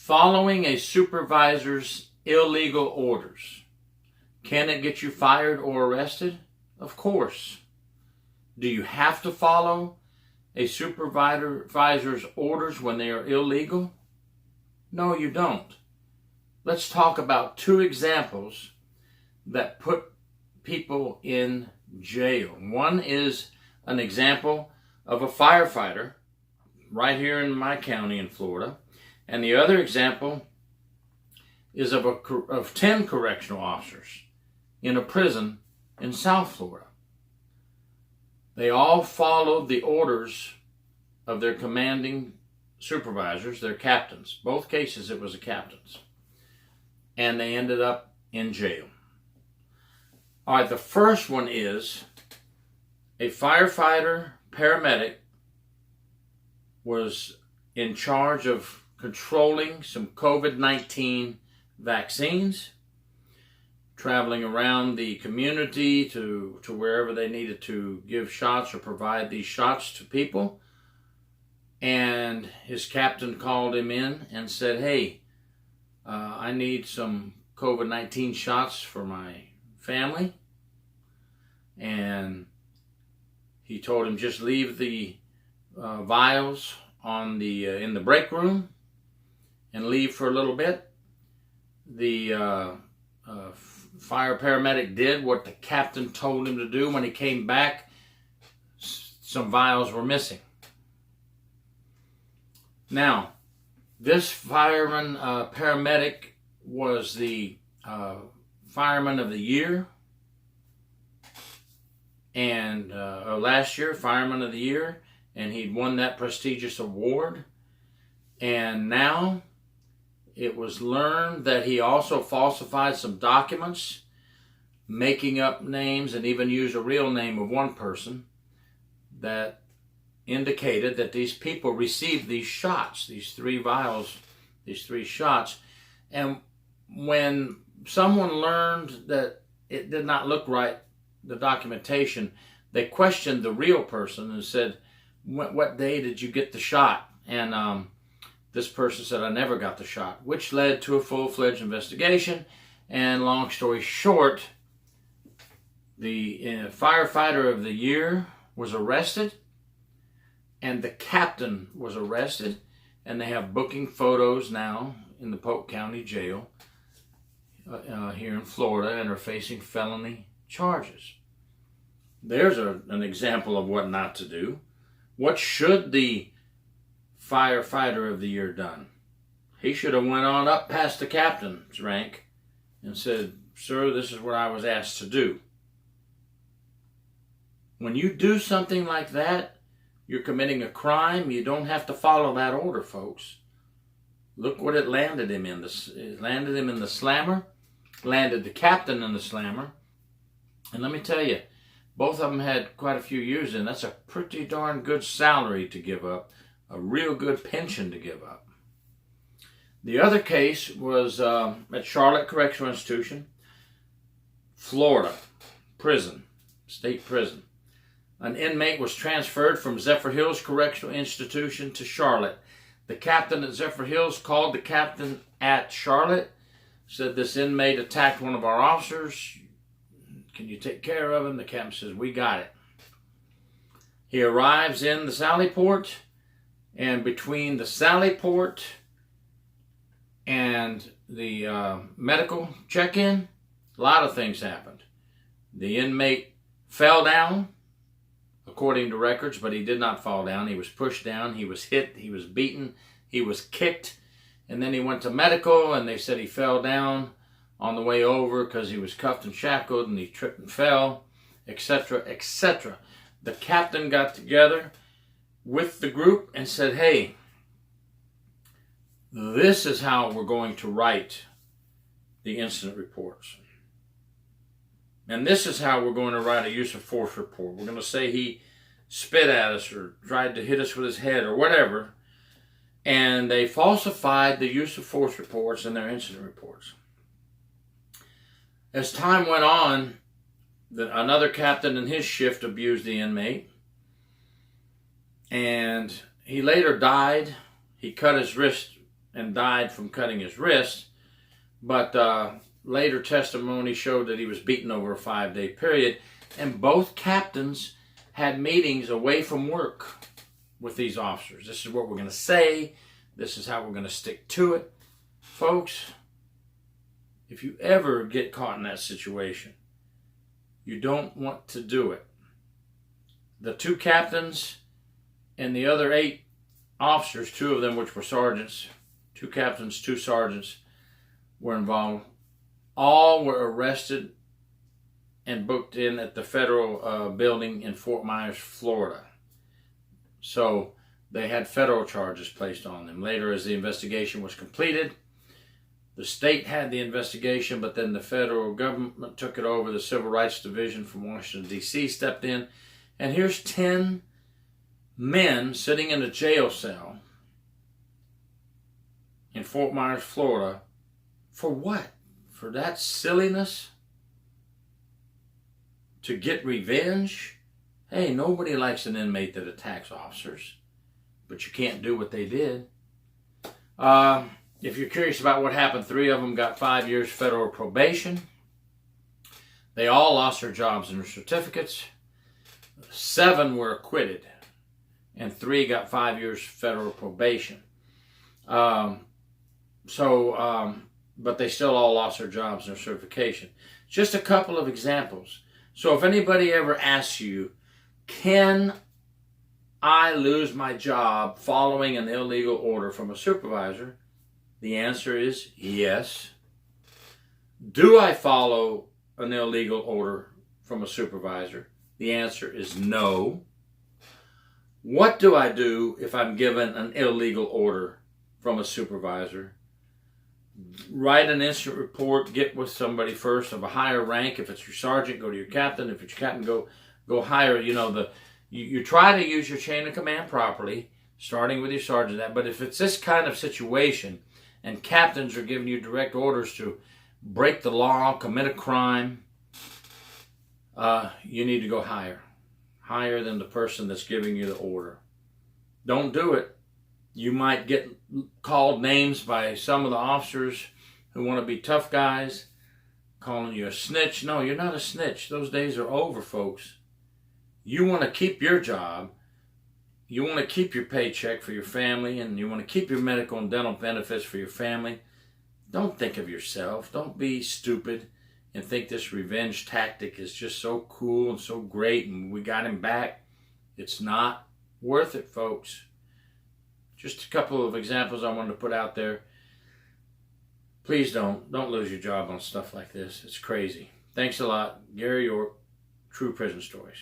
Following a supervisor's illegal orders. Can it get you fired or arrested? Of course. Do you have to follow a supervisor's orders when they are illegal? No, you don't. Let's talk about two examples that put people in jail. One is an example of a firefighter right here in my county in Florida. And the other example is of 10 correctional officers in a prison in South Florida. They all followed the orders of their commanding supervisors, their captains. Both cases it was the captains. And they ended up in jail. All right, the first one is a firefighter, paramedic, was in charge of controlling some COVID-19 vaccines, traveling around the community to wherever they needed to give shots or provide these shots to people. And his captain called him in and said, hey, I need some COVID-19 shots for my family. And he told him just leave the vials on in the break room and leave for a little bit. The fire paramedic did what the captain told him to do. When he came back, some vials were missing. Now, this fireman paramedic was the fireman of the year, and last year, fireman of the year, and he'd won that prestigious award. And now it was learned that he also falsified some documents, making up names, and even used a real name of one person that indicated that these people received these shots, these 3 vials, these 3 shots. And when someone learned that it did not look right, the documentation, they questioned the real person and said, what day did you get the shot? And this person said, I never got the shot, which led to a full-fledged investigation. And long story short, the firefighter of the year was arrested, and the captain was arrested, and they have booking photos now in the Polk County Jail here in Florida, and are facing felony charges. There's an example of what not to do. What should the firefighter of the year done? He should have went on up past the captain's rank and said, sir, this is what I was asked to do. When you do something like that, you're committing a crime. You don't have to follow that order, folks. Look what it landed him in. It landed him in the slammer, landed the captain in the slammer. And let me tell you, both of them had quite a few years in. That's a pretty darn good salary to give up, a real good pension to give up. The other case was at Charlotte Correctional Institution, Florida, prison, state prison. An inmate was transferred from Zephyr Hills Correctional Institution to Charlotte. The captain at Zephyr Hills called the captain at Charlotte, said this inmate attacked one of our officers. Can you take care of him? The captain says, we got it. He arrives in the Sallyport, and between the Sallyport and the medical check-in, a lot of things happened. The inmate fell down, according to records, but he did not fall down. He was pushed down, he was hit, he was beaten, he was kicked, and then he went to medical, and they said he fell down on the way over because he was cuffed and shackled, and he tripped and fell, etc., etc. The captain got together with the group and said, hey, this is how we're going to write the incident reports. And this is how we're going to write a use of force report. We're going to say he spit at us or tried to hit us with his head or whatever. And they falsified the use of force reports in their incident reports. As time went on, another captain in his shift abused the inmate. And he later died. He cut his wrist and died from cutting his wrist. But later testimony showed that he was beaten over a 5-day period. And both captains had meetings away from work with these officers. This is what we're going to say. This is how we're going to stick to it. Folks, if you ever get caught in that situation, you don't want to do it. The 2 captains and the other 8 officers, 2 of them which were sergeants, 2 captains, 2 sergeants were involved. All were arrested and booked in at the federal building in Fort Myers, Florida. So they had federal charges placed on them. Later, as the investigation was completed, the state had the investigation, but then the federal government took it over. The Civil Rights Division from Washington, D.C. stepped in. And here's 10 men sitting in a jail cell in Fort Myers, Florida. For what? For that silliness? To get revenge? Hey, nobody likes an inmate that attacks officers, but you can't do what they did. If you're curious about what happened, 3 of them got 5 years federal probation. They all lost their jobs and their certificates. 7 were acquitted, and 3 got 5 years federal probation. But they still all lost their jobs and their certification. Just a couple of examples. So if anybody ever asks you, can I lose my job following an illegal order from a supervisor? The answer is yes. Do I follow an illegal order from a supervisor? The answer is no. What do I do if I'm given an illegal order from a supervisor? Write an incident report. Get with somebody first of a higher rank. If it's your sergeant, go to your captain. If it's your captain, go higher. You try to use your chain of command properly, starting with your sergeant. But if it's this kind of situation, and captains are giving you direct orders to break the law, commit a crime, you need to go higher than the person that's giving you the order. Don't do it. You might get called names by some of the officers who want to be tough guys, calling you a snitch. No, you're not a snitch. Those days are over, folks. You want to keep your job. You want to keep your paycheck for your family, and you want to keep your medical and dental benefits for your family. Don't think of yourself. Don't be stupid and think this revenge tactic is just so cool and so great and we got him back. It's not worth it, folks. Just a couple of examples I wanted to put out there. Please don't lose your job on stuff like this. It's crazy. Thanks a lot. Gary York, True Prison Stories.